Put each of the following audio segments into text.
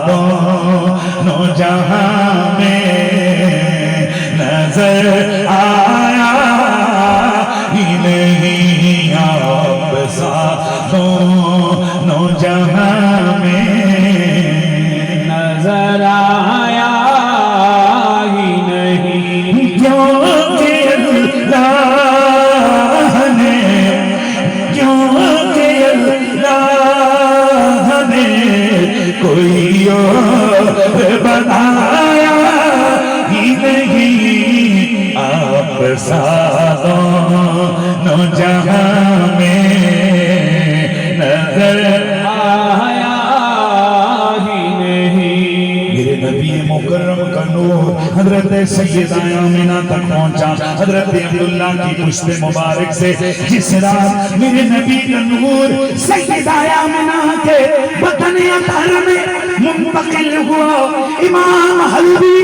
دونوں جہاں میں نظر آیا ہی نہیں، آپ سا دونوں جہاں میں نظر آیا ہی نہیں، کیونکہ اللہ نے کوئی اور بنایا ہی نہیں، آپ سا دونوں جہاں میں نظر آیا ہی نہیں۔ میرے نبی مکرم کا نور حضرت سیدہ آمنہ تک پہنچا، حضرت عبداللہ کی پشت مبارک سے جس رات میرے نبی کا نور سیدہ آمنہ کے بدن اطہر میں منتقل ہوا، امام حلبی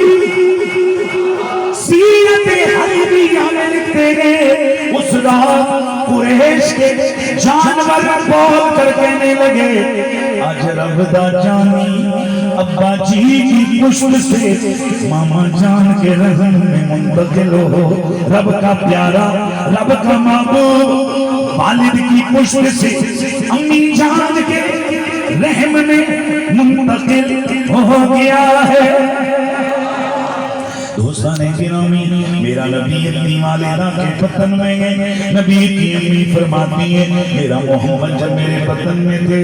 سیرت حلبیہ میں لکھتے گئے اس رات قریش کے جانور بول کر کہنے لگے آج رب دا جانی ابا جی کی پشت سے ماما جان کے رحم میں منتقل ہو، رب کا پیارا رب کا محبوب والد کی پشت سے امی جان کے رحم میں منتقل ہو گیا ہے۔ دوستان گرامی، میرا نبی اپنی والدہ کے بطن میں گئے، نبی کی امی فرماتی ہے میرا محمد جب میرے بطن میں تھے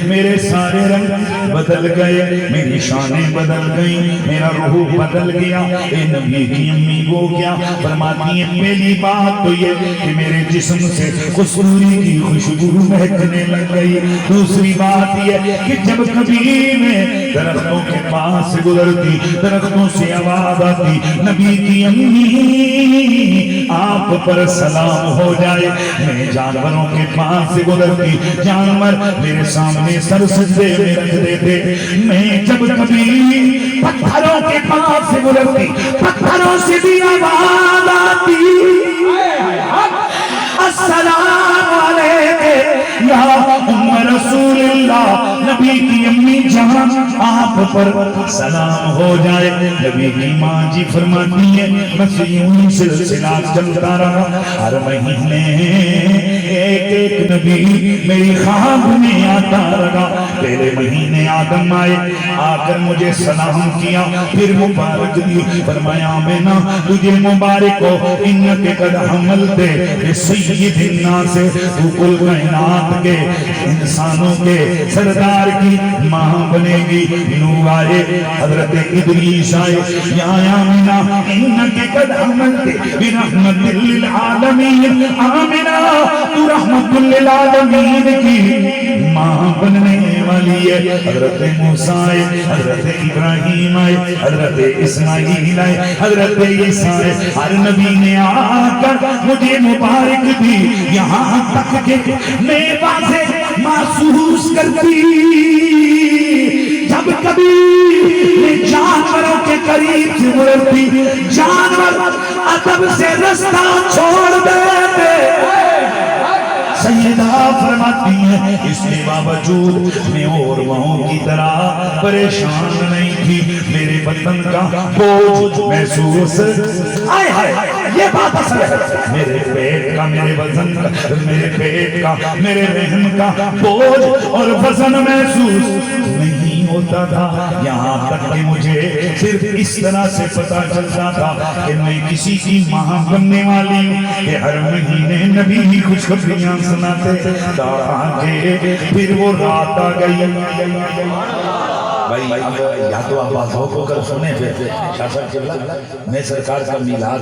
میرے سارے رنگ بدل گئے، میری شانیں بدل گئیں، میرا روح بدل گیا۔ اے نبی کی امی وہ کیا فرماتی ہے، پہلی بات تو یہ کہ میرے جسم سے کسوری کی خوشبو مہکنے لگ گئی، دوسری بات یہ کہ جب کبھی میں درختوں کے پاس سے گزرتی درختوں سے آواز آتی نبی کی امی آپ پر سلام ہو جائے، میں جانوروں کے پاس سے گزرتی جانور میرے سامنے سر سجدے میں رکھ دیتے، میں جب کبھی پتھروں کے پاس سے گزرتی پتھروں سے بھی آواز آتی السلام علیکم یا ام رسول اللہ، نبی کی امی جہاں آپ پر سلام ہو جائے۔ نبی کی ماں جی فرماتی ہے بس یوں سلسلہ چلتا رہا، ہر مہینے ایک نبی میری خواب میں آتا رہا، پہلے مہینے آدم آئے آ کر مجھے سلام کیا، پھر مبارک دی، فرمایا آمنہ تجھے مبارک ہو انک قد حملتے سید الناس، تو کل کائنات کے انسانوں کے سردار کی ماں بنے گی۔ نو آئے، حضرت ادریس آئے، یا آمنہ انک قد حملتے برحمت للعالمین، آمنہ تو رحمت للعالمین کی ماں بننے والی ہے۔ حضرت موسیٰ آئے، حضرت ابراہیم آئے، حضرت اسماعیل آئے، حضرت عیسیٰ آئے، ہر نبی نے آ کر مجھے مبارک دی، یہاں تک کہ میں واضح محسوس کرتی جب کبھی میں جانوروں کے قریب سے گزرتی جانور ادب سے رستہ چھوڑ دیتے، سیدہ فرماتی ہیں اس کے باوجود میں اور وہاں کی طرح پریشان نہیں تھی، میرے بدن کا بوجھ محسوس آئے ہائے یہ بات اصل ہے، میرے پیٹ کا میرے وزن کا میرے پیٹ کا میرے رحم کا بوجھ اور وزن محسوس نہیں ہوتا تھا، یہاں تک کہ مجھے صرف اس طرح سے پتا چلتا تھا کہ میں کسی کی ماں بننے والی ہوں کہ ہر مہینے نبی ہی خوشخبریاں سناتے آگے، پھر وہ رات آ گئی۔ بھائی یا تو آپ آزاد ہو کر سنیں، پھر شاہ صاحب قبلہ میں سرکار کا میلاد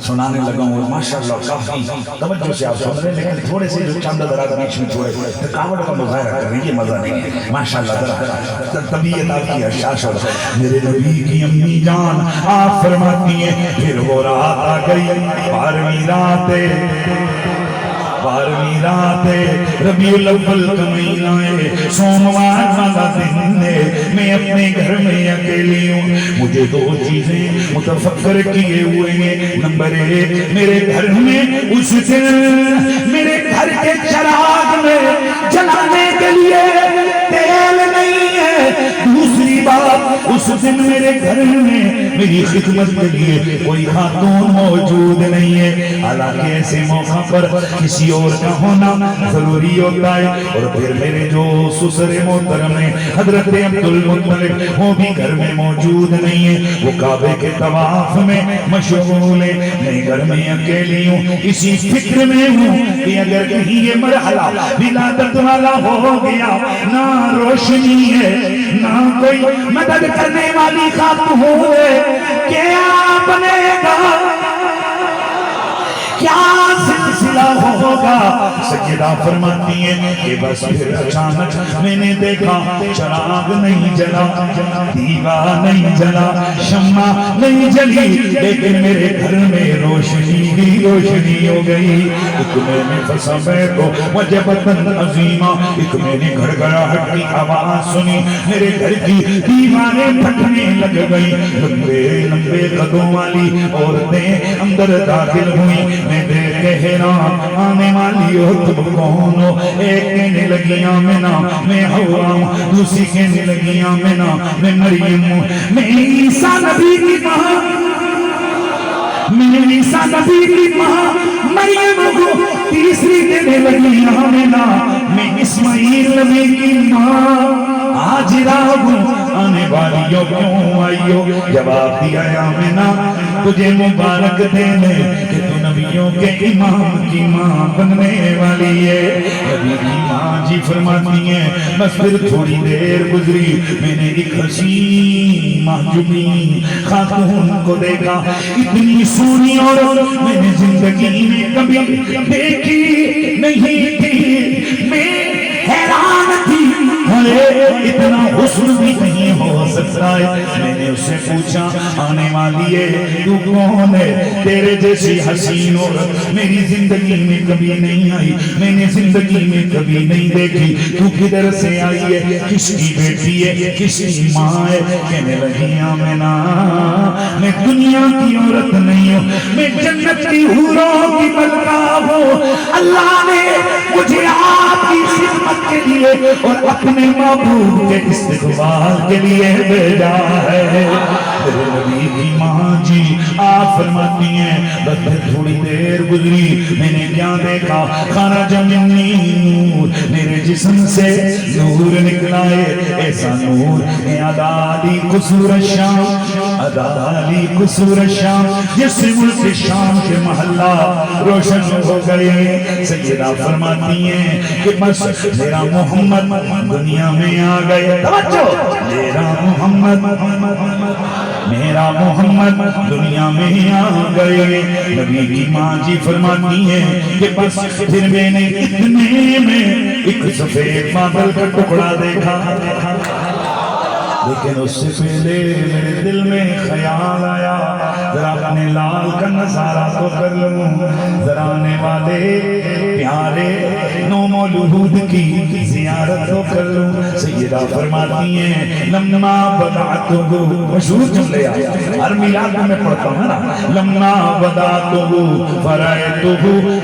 سنانے لگا ہوں، ماشاءاللہ کافی توجہ سے آپ سن رہے ہیں، لیکن تھوڑے سے جو چند درات بیچ میں چھوڑے تھکاوٹ کا مظاہرہ کر رہی ہے، مزہ نہیں ہے ماشاءاللہ، طبیعت آپ کی حشاش ہو۔ میرے نبی کی امی جان آپ فرماتی ہیں پھر وہ رات آ گئی، 12ویں رات ربیع الاول کا مہینہ ہے، سوموار والا دن ہے، میں اپنے گھر میں اکیلی ہوں، مجھے دو چیزیں متفکر کیے ہوئے ہیں، نمبر ایک میرے گھر میں اس دن میرے گھر کے چراغ میں جلانے کے لیے تیل نہیں ہے، اس دن میرے گھر میں میری خدمت کے لیے کوئی خاتون موجود نہیں ہے، حالانکہ ایسے موقع پر کسی اور کا ہونا ضروری ہوتا ہے۔ اور پھر میرے جو سسر محترم ہیں حضرت عبد المطلب، وہ بھی گھر میں موجود نہیں ہے، وہ کعبے کے طواف میں مشغول ہے، میں گھر میں اکیلی ہوں، اسی فکر میں ہوں کہ اگر کہیں یہ مرحلہ ولادت والا ہو گیا، نہ روشنی ہے نہ کوئی مدد کرنے والی خاتون ہے، کیا بنے گا، کیا سلسلہ ہوگا؟ سیدہ فرماتی ہیں کہ بس پھر اچانک میں نے دیکھا چراغ نہیں جلا، دیوا نہیں جلا، شمع نہیں جلی، لیکن میرے گھر میں روشنی ہی روشنی ہو گئی۔ ایک میں نے پھنسا بیٹھو وجبتن عظیمہ، ایک میں نے گھڑگھڑاہٹ کی آواز سنی، میرے گھر کی دیواریں پھٹنے لگ گئی، لمبے لمبے قدوں والی عورتیں اندر داخل ہوئی، میں دیکھ کے حیران، آنے والی ہو تم کون ہو؟ ایک کہنے لگی آمنہ میں ہوا ہوں، دوسری کہنے لگی آمنہ میں مریم ہوں، میں عیسیٰ نبی کی ماں، میں عیسیٰ نبی کی ماں مریم ہوں، تیسری کہنے لگی آمنہ میں اسماعیل نبی کی ماں حاجرہ ہوں، آنے والیوں کیوں آئیو؟ جواب دیا آمنہ تجھے مبارک دینے کہ تو نبیوں کے امام کی ماں بننے والی ہے۔ نبی کی ماں جی فرماتی ہیں بس پھر تھوڑی دیر گزری، میں نے ایک حسین محجوبی خاتون کو دیکھا، اتنی سونی اور میں نے زندگی میں کبھی دیکھی نہیں تھی، میں حیران تھی، اتنا حسن بھی نہیں ہو سکتا ہے۔ میں نے اس سے پوچھا آنے والی ہے تو کون ہے؟ تیرے جیسی حسین عورت میری زندگی میں کبھی نہیں آئی، میں نے زندگی میں کبھی نہیں دیکھی، تو کدھر سے آئی ہے؟ کس کی بیٹی ہے؟ کس کی ماں ہے؟ کہنے لگی آمنہ میں دنیا کی عورت نہیں ہوں، میں جنت کی حوروں کی ملکہ ہوں، اللہ نے مجھے آپ کی خدمت کے لیے اور اپنے محبوب کے استقبال کے لیے بھیجا ہے۔ میرے نبی کی ماں جی آپ فرماتی ہیں بس تھوڑی دیر گزری، میں نے کیا دیکھا؟ خرج منی نور، میرے جسم سے نور نکلا ہے، ایسا نور کہ ادالی قصور الشام، ادالی قصور الشام، جس ملک شام کے محلہ روشن ہو گئے۔ سیدہ فرماتی ہیں کہ بس میرا محمد دنیا میں آ گئے، توجہ، میرا محمد دنیا میں آ گئے۔ نبی کی ماں جی فرماتی ہیں کہ بس پھر میں نے اتنے میں ایک سفید بادل کا ٹکڑا دیکھا، لیکن اس سے پہلے میرے دل میں خیال آیا ذرا اپنے لال کا نظارہ تو کر لوں، ذرا آنے والے پیارے نومولود کی زیارت تو کر لوں۔ سیدہ فرماتی ہیں لما بدعتہ، مشہور جملے آیا ہر میلاد میں پڑھتا ہوں نا، لما بدعتہ فرائتہ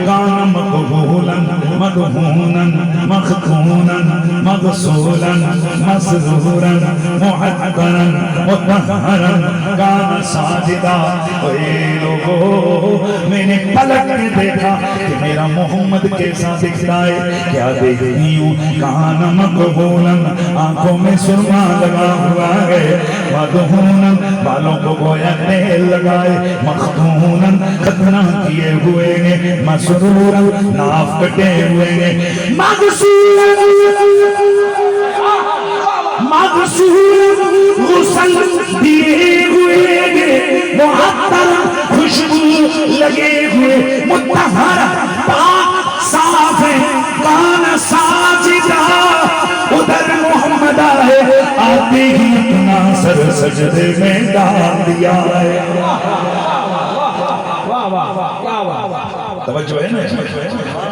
کان مقبولا مدہونا مختونا مغسولا مسرورا محقرا مطہرا کان ساجدہ۔ اے لوگو میں نے پلٹ کے دیکھا کہ میرا محمد کیسا دکھتا ہے، کیا دیکھتی ہوں؟ کان مقبولا، آنکھوں میں سرما لگا ہوا ہے، مدہونا، بالوں کو گویا تیل لگائے، مختونا، ختنہ کیے ہوئے ہیں، مسرورا، ناف کٹے ہوئے ہیں، مغسولا، مغسول غسل دیے ہوئے گے، معطر خوشبو لگے ہوئے، مطہر پاک صاف ہے، کان ساجدہ۔ ادھر محمد آئے، آتے ہی اپنا سر سجدے میں ڈال دیا ہے۔ توجہ ہے نا،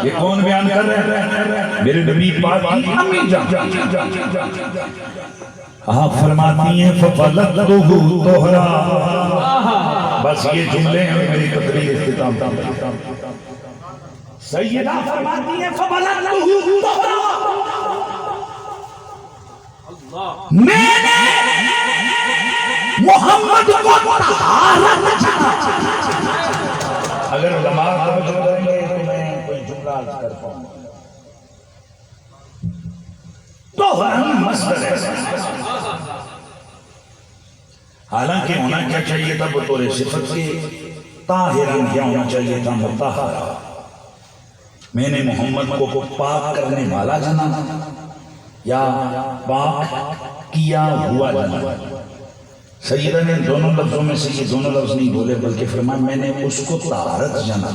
یہ کون بیان کر رہے ہیں؟ میرے نبی پاک کی امی جان۔ آپ فرماتی ہیں فَفَلَتْتُهُ طُهْرًا، بس یہ جملے ہیں میری تقریر اختتام۔ سیدہ فرماتی ہیں فَفَلَتْتُهُ طُهْرًا، میں نے محمد کو طہارت جانا. اگر علماء توجہ کریں گے تو میں کوئی جملہ عرض کر پاؤں. طہرن مصدر ہے. حالانکہ ہونا کیا چاہیے تھا بطور صفت کے طاہرن، کیا ہونا چاہیے تھا مطہرا. میں نے محمد کو پاک کرنے والا جانا یا پاک کیا ہوا جانا. سیدہ نے دونوں لفظوں میں سے یہ دونوں لفظ نہیں بولے بلکہ فرمایا میں نے اس کو طہارت جانا.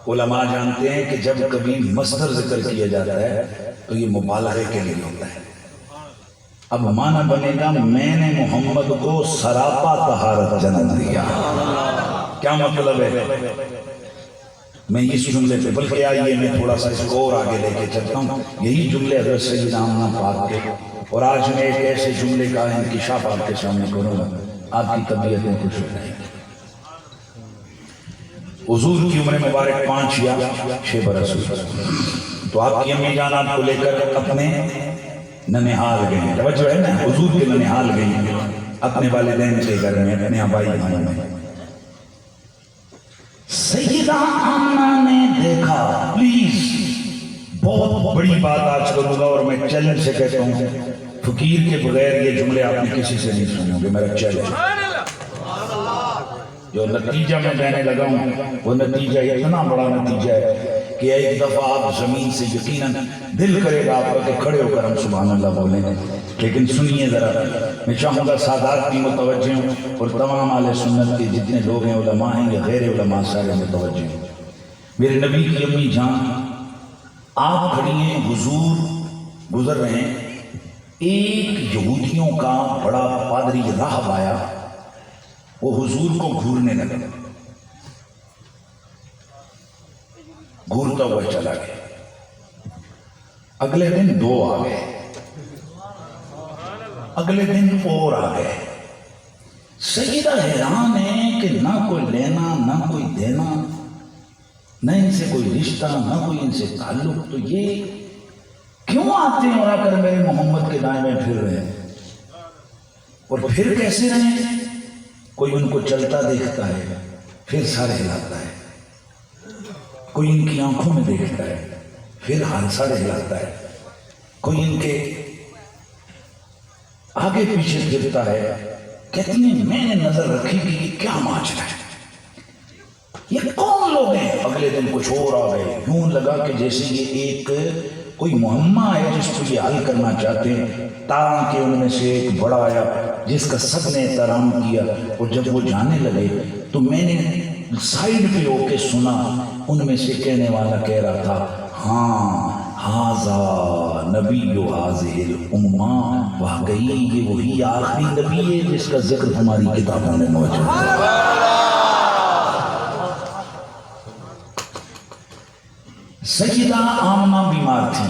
علماء جانتے ہیں کہ جب کبھی مصدر ذکر کیا جاتا ہے تو یہ مبالغے کے لیے ہوتا ہے. اب معنی بنے گا میں نے محمد کو سراپا طہارت جنم دیا. کیا مطلب ہے؟ میں اس جملے پہ بلکہ آئیے میں تھوڑا سا اس کو اور آگے لے کے چلتا ہوں. یہی جملے حضرت سیدنا آمنہ پاک کے، اور آج میں ایک ایسے جملے کا انکشاف آپ کے سامنے کروں گا آپ کی طبیعتیں خوش ہو جائیں گی. حضور کی عمر مبارک 5 یا 6 برس ہوئی تو آپ کی امی جان آپ کو لے کر اپنے ننہال گئے. توجہ ہے نا، حضور کے ننہال گئے اپنے والدین کے گھر میں، اپنے آبائی بھائی میں. سیدہ آمنہ نے دیکھا، پلیز بہت بڑی بات آج کروں گا اور میں چیلنج سے کہتا ہوں فقیر کے بغیر یہ جملے آپ نے کسی سے نہیں سنے ہوں گے. میرا چیلنج جو نتیجہ میں دینے لگا ہوں وہ نتیجہ اتنا بڑا نتیجہ ہے کہ ایک دفعہ آپ زمین سے یقیناً دل کرے گا آپ کہ کھڑے ہو کر ہم سبحان اللہ بولیں گے. لیکن سنیے ذرا، میں چاہوں گا سادات کی متوجہ ہوں اور تمام اہل سنت کے جتنے لوگ ہیں علماء ہیں یا غیر علماء سارے متوجہ ہوں. میرے نبی کی امی جان آپ کھڑی ہیں، حضور گزر رہے ہیں. ایک یہودیوں کا بڑا پادری راہب آیا، وہ حضور کو گھورنے لگا، گھورتا ہوا چلا گیا. اگلے دن 2 آ گئے، اگلے دن اور آ گئے. سیدہ حیران ہے کہ نہ کوئی لینا نہ کوئی دینا، نہ ان سے کوئی رشتہ نہ کوئی ان سے تعلق، تو یہ کیوں آتے ہیں اور آ کر میرے محمد کے دائیں میں پھر رہے ہیں؟ اور پھر کیسے رہے ہیں؟ کوئی ان کو چلتا دیکھتا ہے پھر سر ہلاتا ہے، کوئی ان کی آنکھوں میں دیکھتا ہے پھر سر ہلاتا ہے، کوئی ان کے آگے پیچھے پھرتا ہے. کہتی ہیں میں نے نظر رکھی کہ یہ کیا ماجرا ہے، یہ کون لوگ ہیں؟ اگلے دن کچھ اور آ گئے. یوں لگا کہ جیسے یہ ایک کوئی معمہ ہے جس کو یہ حل کرنا چاہتے ہیں. تاکہ ان میں سے ایک بڑا آیا جس کا سب نے احترام کیا، اور جب وہ جانے لگے تو میں نے سائیڈ پہ ہو کے سنا ان میں سے کہنے والا کہہ رہا تھا ہاں ہاذا نبی ہذہ الامہ، واقعی یہ وہی آخری نبی ہے جس کا ذکر ہماری کتابوں میں موجود ہے. سیدہ آمنہ بیمار تھی،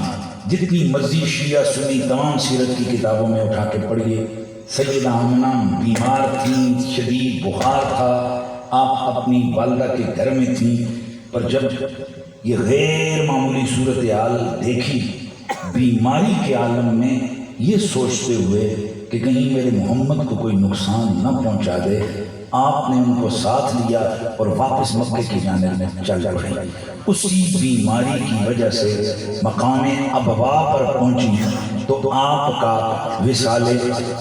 جتنی مرضی شیعہ سنی تمام سیرت کی کتابوں میں اٹھا کے پڑھیے. سیدہ آمنہ بیمار تھیں، شدید بخار تھا. آپ اپنی والدہ کے گھر میں تھیں، پر جب یہ غیر معمولی صورتحال دیکھی بیماری کے عالم میں، یہ سوچتے ہوئے کہ کہیں میرے محمد کو کوئی نقصان نہ پہنچا دے، آپ نے ان کو ساتھ لیا اور واپس مکے کی جانب میں چل پڑی. اسی بیماری کی وجہ سے مقام ابوا پر پہنچی تو آپ کا وصال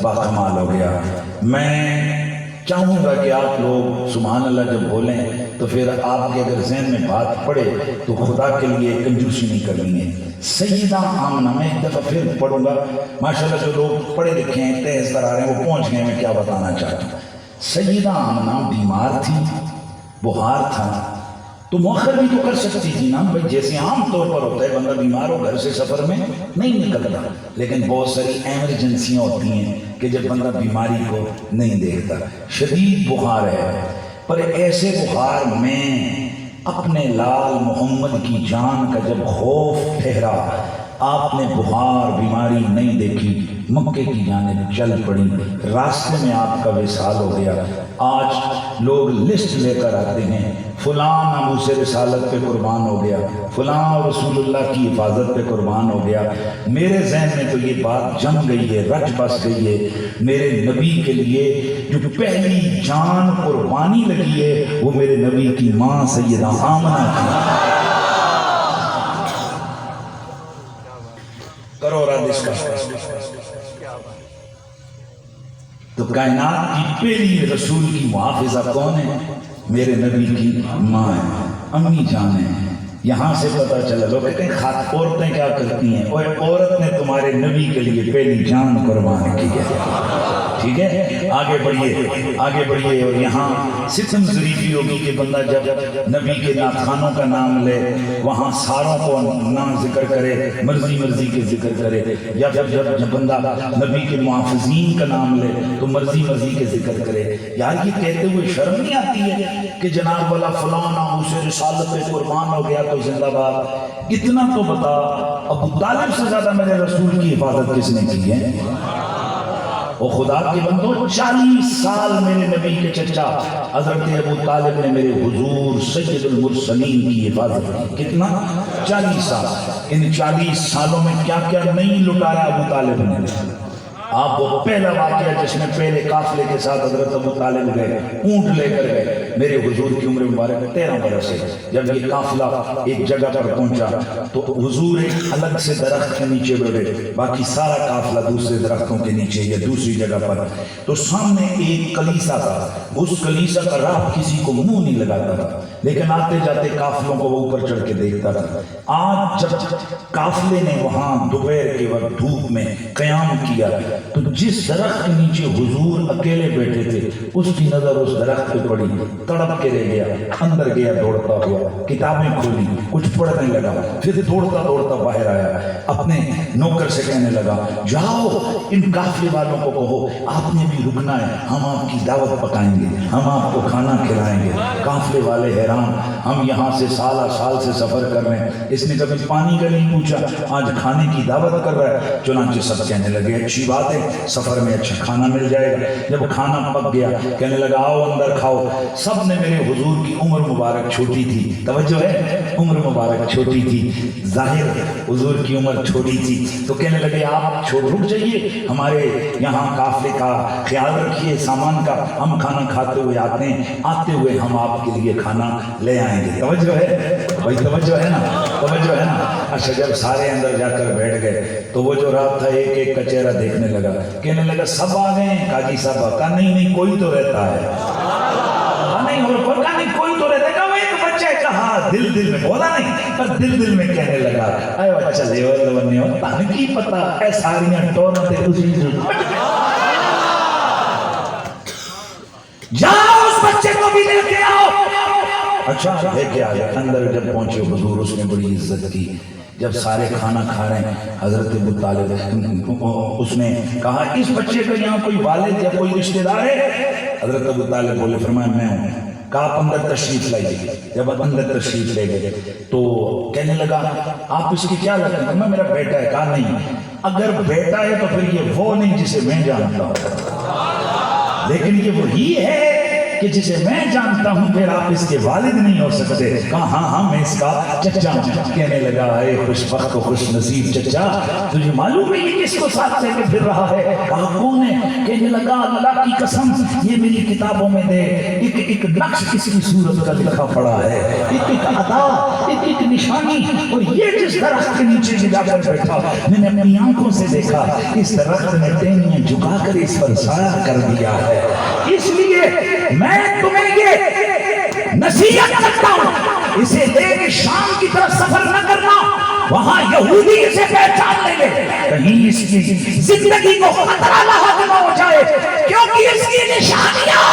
باکمال ہو گیا. میں چاہوں گا کہ آپ لوگ سبحان اللہ جب بولیں تو پھر آپ کے اگر ذہن میں بات پڑے تو خدا کے لیے کنجوسی نہیں کرنی ہے. سیدہ آمنہ، میں ایک دفعہ پھر پڑھوں گا، ماشاءاللہ جو لوگ پڑھے لکھے ہیں تیز تر آ رہے ہیں وہ پہنچ گئے میں کیا بتانا چاہتا ہوں. سیدہ آمنہ بیمار تھی، بخار تھا، تو مؤخر بھی تو کر سکتی تھی نا بھائی، جیسے عام طور پر ہوتا ہے بندہ بیمار ہو گھر سے سفر میں نہیں نکلتا، لیکن بہت ساری ایمرجنسیاں ہوتی ہیں کہ جب بندہ بیماری کو نہیں دیکھتا. شدید بخار ہے، پر ایسے بخار میں اپنے لال محمد کی جان کا جب خوف ٹھہرا آپ نے بخار بیماری نہیں دیکھی، مکے کی جانب چل پڑی، راستے میں آپ کا وصال ہو گیا۔ آج لوگ لسٹ لے کر آتے ہیں، فلاں ناموس رسالت پہ قربان ہو گیا، فلاں رسول اللہ کی حفاظت پہ قربان ہو گیا۔ میرے ذہن میں تو یہ بات جم گئی ہے، رچ بس گئی ہے، میرے نبی کے لیے جو پہلی جان قربانی لگی ہے وہ میرے نبی کی ماں سیدہ آمنہ کی۔ کرو رادش کا تو کائنات کی پہلی رسول کی محافظہ کون ہے؟ میرے نبی کی ماں ہے، امی جان ہے۔ یہاں سے پتہ چلا، لوگ کہتے ہیں عورتیں کیا کرتی ہیں؟ اور عورت نے تمہارے نبی کے لیے پہلی جان قربان کی ہے۔ ٹھیک ہے، آگے بڑھیے اور یہاں ستم ظریفی ہوگی کہ بندہ جب نبی کے ناخوانوں کا نام لے وہاں ساروں کو نہ ذکر کرے، مرضی کے ذکر کرے، یا جب بندہ نبی کے محافظین کا نام لے تو مرضی کے ذکر کرے۔ یار یہ کہتے ہوئے شرم نہیں آتی ہے کہ جناب والا فلاں ناموس رسالت پہ قربان ہو گیا تو زندہ باد؟ اتنا تو بتا، ابو طالب سے زیادہ میرے رسول کی حفاظت کس نے کی ہے؟ او خدا کے بندو، 40 سال میرے نبی کے چچا حضرت ابو طالب نے میرے حضور سید المرسلین کی حفاظت کی۔ کتنا؟ 40 سال۔ ان 40 سالوں میں کیا کیا نہیں لٹایا ابو طالب نے؟ آپ وہ پہلا واقعہ جس میں پہلے قافلے کے ساتھ حضرت ابو طالب گئے، اونٹ لے کر گئے، میرے حضور کی عمر مبارک 13 برس ہے۔ جب یہ قافلہ ایک جگہ پر پہنچا تو حضور ایک الگ سے درخت کے نیچے بیٹھے، باقی سارا قافلہ دوسرے درختوں کے نیچے یا دوسری جگہ پر۔ تو سامنے ایک کلیسا تھا، اس کلیسا کا راہ کسی کو منہ نہیں لگاتا تھا، لیکن آتے جاتے قافلوں کو وہ اوپر چڑھ کے دیکھتا تھا۔ آج جب قافلے نے وہاں دوپہر کے وقت دھوپ میں قیام کیا تو جس درخت کے نیچے حضور اکیلے بیٹھے تھے اس کی نظر اس درخت پہ پڑی، تڑپ کے رہ گیا، اندر گیا دوڑتا ہوا، کتابیں کھولی، کچھ پڑھنے لگا، پھر دوڑتا باہر آیا، اپنے نوکر سے کہنے لگا جاؤ ان قافلے والوں کو کہو آپ نے بھی رکنا ہے، ہم آپ کی دعوت پکائیں گے، ہم آپ کو کھانا کھلائیں گے۔ قافلے والے حیران، ہم یہاں سے سال سے سفر کر رہے ہیں، اس نے کبھی پانی کا نہیں پوچھا، آج کھانے کی دعوت کر رہا ہے۔ چنانچہ سب کہنے لگے اچھی بات ہے، سفر میں اچھا کھانا مل جائے گا۔ جب کھانا پک گیا کہنے لگا آؤ اندر کھاؤ۔ سب نے، میرے حضور کی عمر مبارک چھوٹی تھی، توجہ ہے، عمر مبارک چھوٹی تھی، ظاہر حضور کی عمر چھوٹی تھی، تو کہنے لگے آپ رک جائیے، ہمارے یہاں قافلے کا خیال رکھیے، سامان کا، ہم کھانا کھاتے ہوئے آتے ہیں، آتے ہوئے ہم آپ کے لیے کھانا لے آئیں گے۔ توجہ ہے بھائی، توجہ ہے نا؟ اچھا جب سارے اندر جا کر بیٹھ گئے تو وہ جو رات تھا ایک چہرہ دیکھنے لگا، کہنے لگا سب آ گئے ہیں؟ قاضی صاحب کہا نہیں کوئی تو رہتا ہے، نہیں اور کہا نہیں کوئی تو رہتا ہے، کہا وہ ایک بچہ ہے، کہا دل میں بولا نہیں پر دل میں کہنے لگا اے بچہ لیول بننے ہو تانے کی پتا اے ساریاں ٹوروں تے اسی جاؤ اس بچے کو بھی لے کے آؤ۔ اچھا لے کے آیا، اندر جب پہنچے حضور اس نے بڑی عزت کی۔ جب سارے کھانا کھا رہے ہیں حضرت ابو طالب اس نے کہا اس بچے کا یہاں کوئی والد یا کوئی رشتہ دار ہے؟ حضرت ابو طالب بولے، فرمایا میں ہوں۔ کہا آپ اندر تشریف لائیے۔ جب آپ اندر تشریف لے گئے تو کہنے لگا آپ اس کی کیا لگتا ہے؟ میں میرا بیٹا ہے۔ کہا نہیں، اگر بیٹا ہے تو پھر یہ وہ نہیں جسے میں جانتا ہوں، لیکن یہ وہی ہے کہ جسے میں جانتا ہوں، پھر آپ اس کے والد نہیں ہو سکتے۔ کہا ہاں میں اس کا چچا ہوں۔ کہنے لگا اے خوش بخت و خوش نصیب چچا، تجھے معلوم ہے یہ کس کو ساتھ لے کے پھر رہا ہے؟ کہا کون ہے؟ کہنے لگا اللہ کی قسم یہ میری کتابوں میں دے ایک نقش اس کی صورت کا لکھا پڑا ہے، ایک عطا، ایک نشانی، اور یہ جس درخت کے نیچے جا کر بیٹھا میں نے اپنی آنکھوں سے دیکھا، اس درخت نے ٹہنیاں جھکا کر اس پر سایہ کر دیا ہے۔ اس لیے میں تمہیں یہ نصیحت کرتا ہوں، اسے لے کے شام کی طرف سفر نہ کرنا، وہاں یہودی اسے پہچان لیں گے، کہیں اس کی زندگی کو خطرہ لاحق نہ ہو جائے، کیونکہ اس کی نشانیاں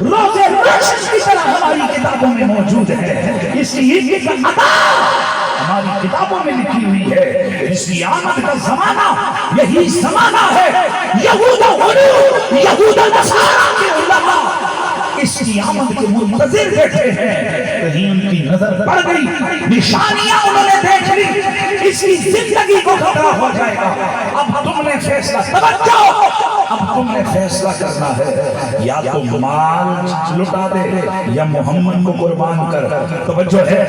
روزے روشن کی طرح ہماری کتابوں میں موجود ہے، اس کی ایک عطا ہماری کتابوں میں لکھی ہوئی ہے۔ اس کی آمد کا زمانہ یہی زمانہ ہے، یہود و نصارا کے علماء اس کی آمد کے منتظر بیٹھے ہیں، کہیں ان کی نظر پڑ گئی، نشانیاں انہوں نے دیکھ لی، اس کی زندگی کو خطرہ ہو جائے گا، اب تم نے فیصلہ، توجہ، اب تم نے فیصلہ کرنا ہے، یا تو مال لٹا دے یا محمد کو قربان کر۔ توجہ ہے،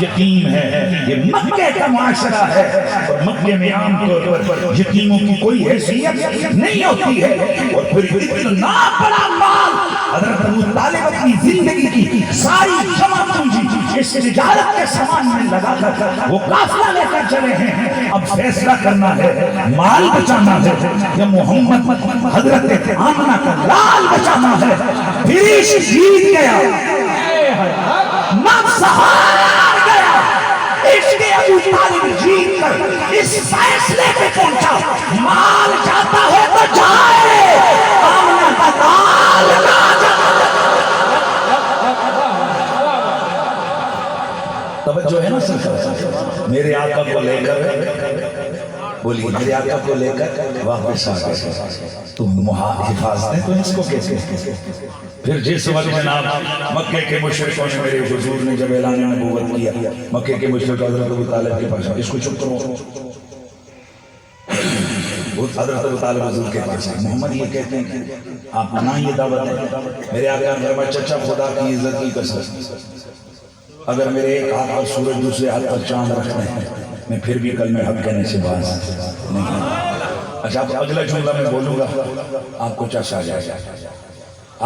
یتیم ہے، یہ مکے کا معاشرہ ہے، اور مکے میں عام طور پر یتیموں کی کوئی حیثیت نہیں ہوتی ہے، اور پھر اتنا بڑا مال حضرت ابو طالب اپنی زندگی کی ساری جمع پونجی اس تجارت کے سامان میں لگا کر وہ قافلہ لے کر چلے ہیں، اب فیصلہ کرنا ہے، مال بچانا ہے یا محمد حضرت آمنہ کا لال بچانا ہے۔ پھر جیت گیا، نفس ہار گیا، اس کے ابو طالب جیت کر اس فیصلے پہ پہنچا، مال جاتا ہے تو جائے، آمنہ کا لال نہ جائے۔ توجہ ہے نا سرکار، میرے آقا کو لے کر بولی، میرے آقا کو لے کر واپس آ گئے، تم حفاظتیں تو اس کو کیسے؟ پھر جس وقت جناب مکے کے مشرکوں نے، میرے حضور نے جب اعلان نبوت کیا، مکے کے مشرک حضرت ابو طالب کے پاس، اس کو چپ کرو، حضرت ابو طالب حضور کے پاس، محمد یہ کہتے ہیں کہ آپ نہ یہ دعوت ہے، میرے آقا نے فرمایا چچا خدا کی عزت کی قسم، اگر میرے ایک ہاتھ پر سورج دوسرے ہاتھ پر چاند رکھنے ہیں، میں پھر بھی کل میں حق کہنے سے باز نہیں۔ اچھا اب اگلا جملہ میں بولوں گا، آپ کو چس آ جائے گا،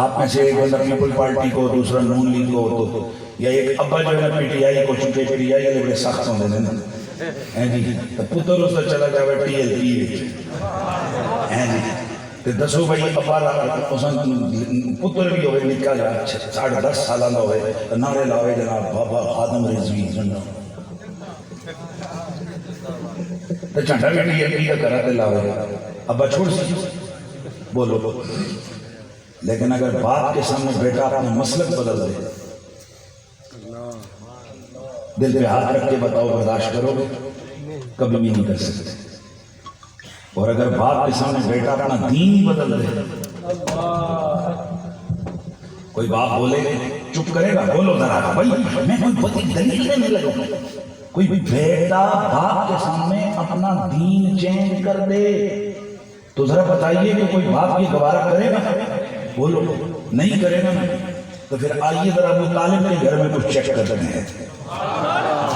آپ میں سے ایک بندہ پیپل پارٹی کو، دوسرا نون لیگ کو، تو یا ایک ابا جو ہے پی ٹی آئی کو، چونکہ پی ٹی آئی بڑے سخت ہونے دینا جی، تو پتر اس سے چلا جائے ٹی ایل پی جی، تو دسو بھائی ابا پتر بھی ہوئے نکا جا 10.5 سالہ ہوئے، نعرے لاوے جناب بابا خادم رضوی زندہ، تو چنڈا بھی ٹی ایل پی کا کراتے لاوے، ابا چھوڑ سی بولو، لیکن اگر باپ کے سامنے بیٹا اپنا مسلک بدل دے، دل پہ ہاتھ رکھ کے بتاؤ برداشت کرو گے؟ کبھی بھی نہیں کر سکتے۔ اور اگر باپ کے سامنے بیٹا اپنا دین بدل دے، کوئی باپ بولے چپ کرے گا؟ بولو ذرا بھائی، میں کوئی بڑی دلیل دینے لگا، کوئی بیٹا باپ کے سامنے اپنا دین چینج کر دے تو ذرا بتائیے کہ کوئی باپ یہ گوارا کرے گا؟ بولو نہیں کرے گا۔ تو پھر آئیے ذرا ابو طالب کے گھر میں کچھ چیک کرتے ہیں،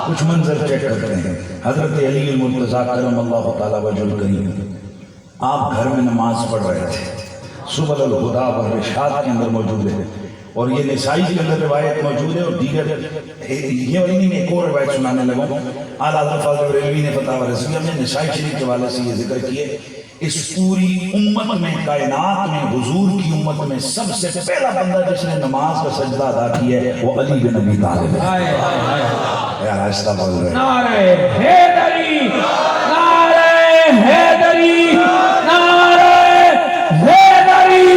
کچھ منظر چیک کرتے ہیں۔ حضرت علی المرتضیٰ کرم اللہ تعالیٰ وجہ الکریم، آپ گھر میں نماز پڑھ رہے تھے، سبل الہدیٰ والرشاد کے اندر موجود ہے، اور یہ نسائی کے اندر روایت موجود ہے، اور دیگر یہ والی میں ایک اور روایت سنانے لگا ہوں۔ اعلیٰ حضرت فاضل بریلوی نے فتاوی رضویہ میں نسائی شریف کے حوالے سے یہ ذکر کیے، اس پوری امت میں، کائنات میں، حضور کی امت میں سب سے پہلا بندہ جس نے نماز کا سجدہ ادا کیا ہے وہ علی بن ابی طالب ہے۔ یار آہستہ بول رہے ہیں، نعرہ حیدری، نعرہ حیدری، نعرہ حیدری۔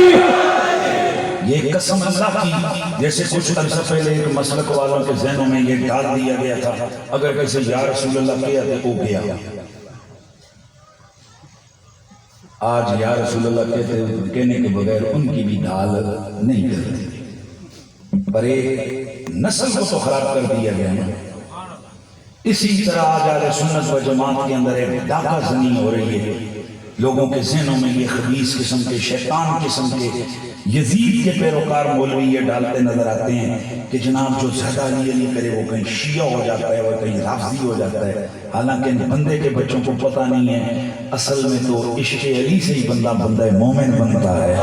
یہ قسم اللہ کی، جیسے کچھ عرصہ پہلے ایک مسلک والوں کے ذہنوں میں یہ ڈال دیا گیا تھا، اگر کسی یا رسول اللہ کیا تو وہ گیا، آج یا رسول اللہ کہنے کے بغیر ان کی بھی ڈال نہیں کرتے، پر ایک نسل کو تو خراب کر دیا گیا نا۔ اسی طرح آج اہل سنت و جماعت کے اندر ایک ڈاکہ زنی ہو رہی ہے، لوگوں کے ذہنوں میں یہ خبیث قسم کے، شیطان قسم کے، یزید کے پیروکار مولوی یہ ڈالتے نظر آتے ہیں کہ جناب جو زیادہ علی علی کرے وہ کہیں شیعہ ہو جاتا ہے، وہ کہیں رافضی ہو جاتا ہے، حالانکہ بندے کے بچوں کو پتہ نہیں ہے اصل میں تو عشق علی سے ہی بندہ مومن بنتا ہے،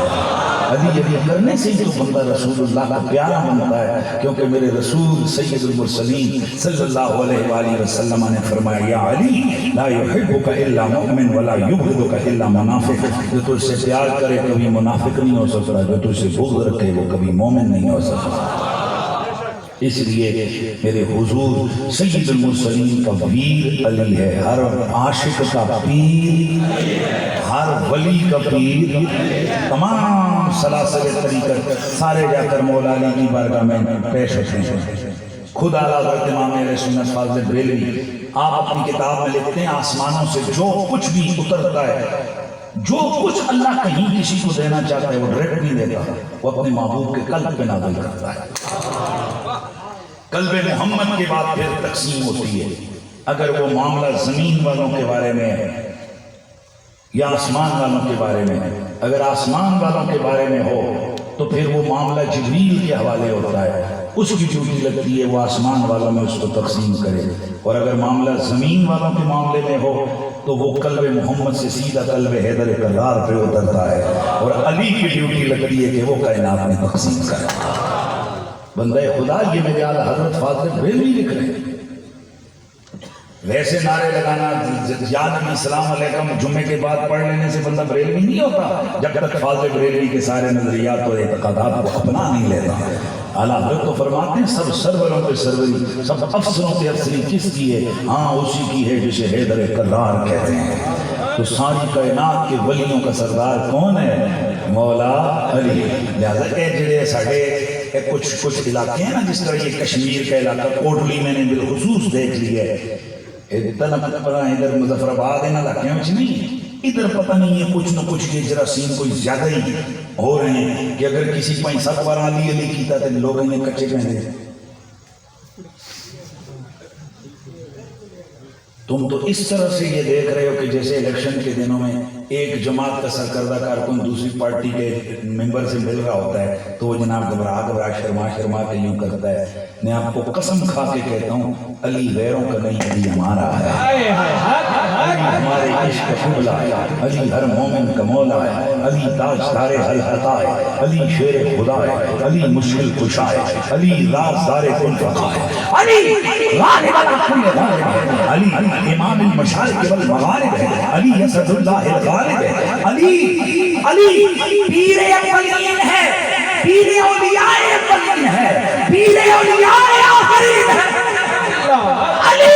علی علی کرنے سے ہی تو بندہ رسول اللہ کا پیارا بنتا ہے، کیونکہ میرے رسول سید المرسلین صلی اللہ علیہ وآلہ وسلم نے فرمایا یا علی لا یحبک الا مؤمن ولا یبغضک الا منافق، جو تجھ سے پیار کرے کبھی منافق نہیں ہو سکتا، جو تجھ سے بغض رکھے وہ کبھی مومن نہیں ہو سکتا۔ اس لیے میرے حضور سید المرسلین کا ویر علی ہے، ہر عاشق کا پیر، ہر ولی کا پیر، تمام سلاسل طریقت سارے جا کر مولا علی کی بارگاہ میں پیش ہوتے ہیں۔ خود اعلیٰ حضرت امام اہل سنت فاضل بریلوی آپ اپنی کتاب میں لکھتے ہیں آسمانوں سے جو کچھ بھی اترتا ہے جو کچھ اللہ کہیں کسی کو دینا چاہتا ہے وہ ڈائریکٹ نہیں دیتا، وہ اپنے محبوب کے قلب پہ نازل کرتا ہے۔ قلب محمد کے بعد پھر تقسیم ہوتی ہے۔ اگر وہ معاملہ زمین والوں کے بارے میں ہے یا آسمان والوں کے بارے میں ہے، اگر آسمان والوں کے بارے میں ہو تو پھر وہ معاملہ جبریل کے حوالے ہوتا ہے، اس کی ڈیوٹی لگتی ہے وہ آسمان والوں میں اس کو تقسیم کرے۔ اور اگر معاملہ زمین والوں کے معاملے میں ہو تو وہ قلب محمد سے سیدھا قلب حیدر کرار پہ اترتا ہے، اور علی کی ڈیوٹی لگتی ہے کہ وہ کائنات میں تقسیم کرے۔ بندہ خدا یہ میرے اعلیٰ حضرت فاضل بریلوی لکھ رہے ہیں۔ ویسے نعرے لگانا یا نبی سلام علیکم جمعے کے بعد پڑھ لینے سے بندہ بریلوی نہیں ہوتا جب تک فاضل بریلوی کے سارے نظریات اور اعتقادات کو اپنا نہیں لیتا۔ اعلیٰ حضرت تو فرماتے ہیں سب سروروں پہ سروری، سب افسروں پہ افسری کس کی ہے؟ ہاں اسی کی ہے جسے حیدر کرار کہتے ہیں۔ تو ساری کائنات کے ولیوں کا سردار کون ہے؟ مولا علی۔ لہذا اے جڑے ساڑھے کچھ علاقے ہیں نا، جس طرح یہ کشمیر کا علاقہ کوٹلی میں نے بالخصوص دیکھ لی ہے، ادھر مظفر آباد ان علاقوں میں نہیں، ادھر پتہ نہیں ہے کچھ نہ کچھ یہ جراثیم کوئی زیادہ ہی ہو رہے ہیں کہ اگر کسی کو سب بار علی علی کیتا تو لوگ انہیں کچے کہیں گے۔ تم تو اس طرح سے یہ دیکھ رہے ہو کہ جیسے الیکشن کے دنوں میں ایک جماعت کا سرکردہ کارکن دوسری پارٹی کے ممبر سے مل رہا ہوتا ہے تو وہ جناب گھبرا شرما کے یوں کرتا ہے۔ میں آپ کو قسم کھا کے کہتا ہوں علی غیروں کا نہیں، علی ہمارا ہے۔ علی ہمارے عشق کا قبلہ ہے، علی ہر مومن کا مولا ہے، علی تاج دار ہر عطا ہے، علی شیر خدا ہے، علی مشکل کشا ہے، علی رازدار کل فقا ہے، علی غالب علی کل غالب ہے، علی امام المشارق والمغارب ہے، علی اسد اللہ الغالب ہے، علی پیر اولین ہے، پیر اولیاء اولین ہے، پیر اولیاء آخرین ہے، علی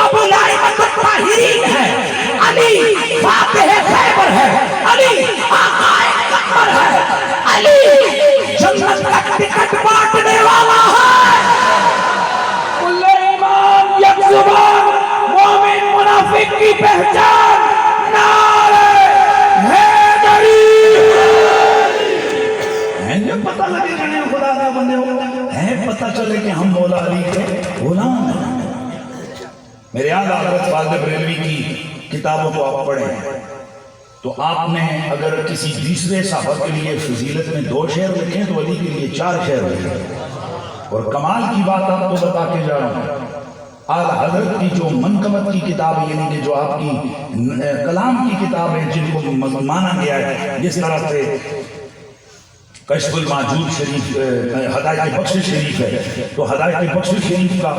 ابو لائمۃ الطاہرین ہے، علی فاتح خیبر ہے، علی آقا اکبر ہے، علی جنت کا ٹکٹ بانٹنے والا ہے۔ کل ایمان یک زبان، مومن منافق کی پہچان، نعرہ حیدری۔ جب پتہ لگے کہ خدا کا بندے ہو ہے، پتہ چلے کہ ہم مولا علی کے غلام ہیں۔ میرے اعلیٰ حضرت فاضل بریلوی کی کتابوں کو آپ پڑھیں تو آپ نے اگر کسی تیسرے صحابہ کے لیے فضیلت میں 2 شعر لکھیں تو علی کے لیے 4 شعر لکھیں۔ اور کمال کی بات آپ کو بتا کے جا رہا ہوں، اعلیٰ حضرت کی جو منقبت کی کتاب ہے، یعنی کہ جو آپ کی کلام کی کتاب ہے جن کو مانا گیا ہے، جس طرح سے کشف المعجوب شریف، ہدایت بخش شریف ہے، تو ہدایت بخش شریف کا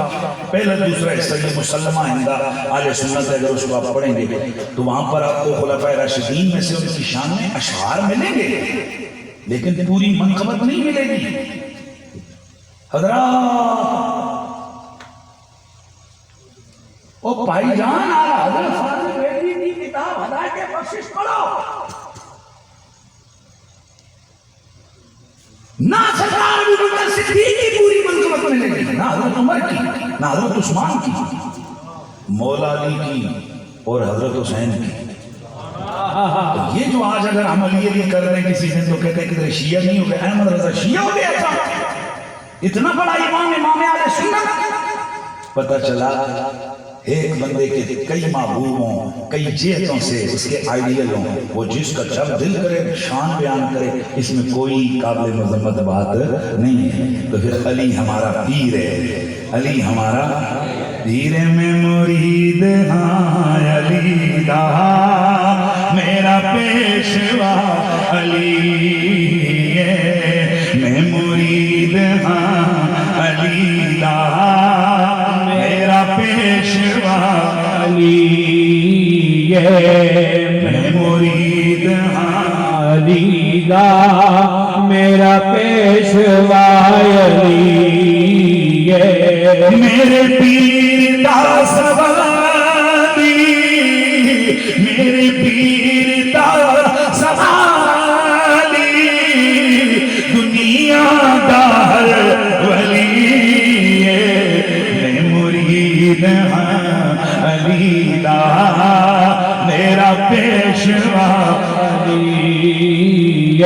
پہلا دوسرا حصہ یہ مسلمہ ہندہ اہل سنت ہے، اگر اس کو آپ پڑھیں گے تو وہاں پر آپ کو خلفائے راشدین میں سے ان کی شان میں اشعار ملیں گے، لیکن پوری منقبت نہیں ملے گی۔ حضرات او بھائی جان، حضرت فاضل بریلوی کی کتاب ہدایت بخش پڑھو، نہ سرکار ابو بکر صدیق کی پوری منقبت ملے گی، نہ حضرت عمر کی، نہ حضرت عثمان کی، مولا علی کی اور حضرت حسین کی۔ یہ جو آج اگر ہم علی علی کر رہے ہیں کسی دن تو کہتے ہیں کہ شیعہ نہیں ہو گئے، احمد رضا شیعہ ہو گیا تھا، اتنا بڑا امام اہل سنت۔ پتہ چلا ایک بندے کے کئی محبوب ہوں، کئی جہتوں سے اس کے آئیڈیل ہوں، وہ جس کا جب دل کرے شان بیان کرے، اس میں کوئی قابل مذمت بات نہیں ہے۔ تو پھر علی ہمارا پیر ہے، علی ہمارا پیر میں مرید ہاں علی دا، میرا پیشوا علی ہے، میں مرید ہاں علی دا، میرا پیشوا علی ہے، میں مرید ہاں علی دا، میرا پیشوا علی ہے، میرے پیر دا سوادی، میرے پیر دا سوادی، دنیا دا ہر ولی ہے، میں مرید ہاں علی دا، میرا پیشوا علی